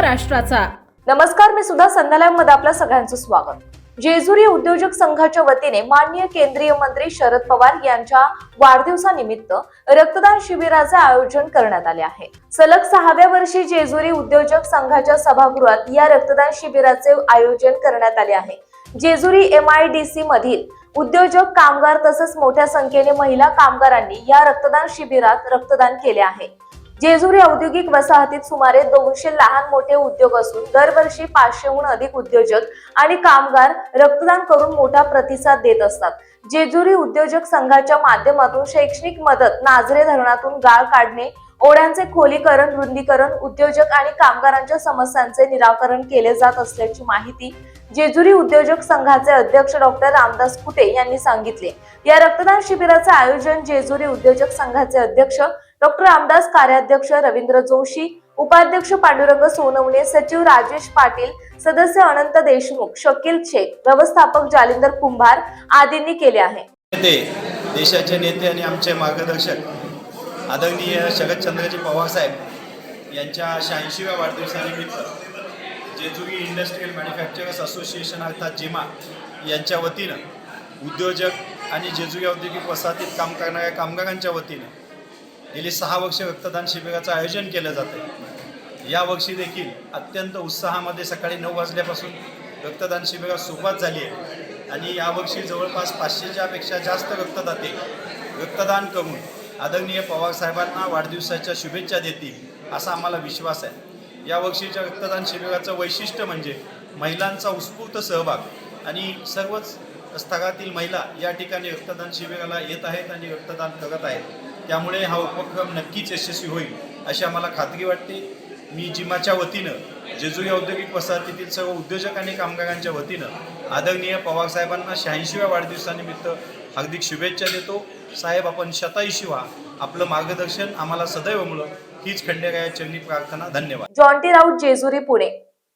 महाराष्ट्राचा। नमस्कार, मी सुद्धा संध्यालयामध्ये आपल्या सगळ्यांचं स्वागत। जेजुरी उद्योजक संघाच्या वतीने माननीय केंद्रीय मंत्री शरद पवार यांच्या वाढदिवसानिमित्त रक्तदान शिबिराचे आयोजन करण्यात आले आहे। सलग 6व्या वर्षी जेजुरी उद्योजक संघाच्या सभागृहात या रक्तदान शिबिराचे आयोजन करण्यात आले आहे। जेजुरी MIDC मधील उद्योजक, कामगार तसेच मोठ्या संख्येने महिला कामगारांनी या रक्तदान शिबिरात रक्तदान केले आहे। जेजुरी औद्योगिक वसाहतीत सुमारे 200 लहान मोठे उद्योग असून दरवर्षी 500हून अधिक उद्योजक आणि कामगार रक्तदान करून मोठा प्रतिसाद देत असतात। जेजुरी उद्योजक संघाच्या माध्यमातून शैक्षणिक मदत, नाझरे धरणातून गाळ काढणे, ओढ्यांचे खोलीकरण, रुंदीकरण, उद्योजक आणि कामगारांच्या समस्यांचे निराकरण केले जात असल्याची माहिती जेजुरी उद्योजक संघाचे अध्यक्ष डॉक्टर रामदास कुटे यांनी सांगितले। या रक्तदान शिबिराचे आयोजन जेजुरी उद्योजक संघाचे अध्यक्ष डॉक्टर रामदास, कार्याध्यक्ष रवींद्र जोशी, उपाध्यक्ष पांडुरंग सोनवणे, सचिव राजेश पाटील, सदस्य अनंत देशमुख, शकील शेख, व्यवस्थापक जालिंदर कुंभार आदींनी केले आहे। देशाचे नेते आणि आमचे मार्गदर्शक आदरणीय शरदचंद्रजी पवार साहेब यांच्या 86व्या वाढदिवसानिमित्त जेजुरी इंडस्ट्रियल मॅन्युफॅक्चरर्स असोसिएशन अर्थात जेमा यांच्या वतीनं उद्योजक आणि जेजुरी औद्योगिक वसाहतीत काम करणाऱ्या कामगारांच्या वतीनं गेली 6 वर्ष रक्तदान शिबिराचं आयोजन केलं जातं। यावर्षी देखील अत्यंत उत्साहामध्ये सकाळी 9 वाजल्यापासून रक्तदान शिबिरास सुरुवात झाली आहे आणि यावर्षी जवळपास 500च्या पेक्षा जास्त रक्तदाते रक्तदान करून आदरणीय पवार साहेबांना वाढदिवसाच्या शुभेच्छा देतील असा आम्हाला विश्वास आहे। यावर्षीच्या रक्तदान शिबिराचं वैशिष्ट्य म्हणजे महिलांचा उत्स्फूर्त सहभाग आणि सर्वच स्तरातील महिला या ठिकाणी रक्तदान शिबिराला येत आहेत आणि रक्तदान करत आहेत। त्यामुळे हा उपक्रम नक्कीच यशस्वी होईल अशी आम्हाला खात्री वाटते। मी जिमाच्या वतीनं जेजुरी औद्योगिक वसाहतीतील सर्व उद्योजक आणि कामगारांच्या वतीनं आदरणीय पवार साहेबांना 86व्या वाढदिवसानिमित्त हार्दिक शुभेच्छा देतो। साहेब, आपण शतायुषी व्हा, आपलं मार्गदर्शन आम्हाला सदैव मिळो हीच खंडेराया चरणी प्रार्थना। धन्यवाद। जॉन्टी राऊत, जेजुरी, पुणे।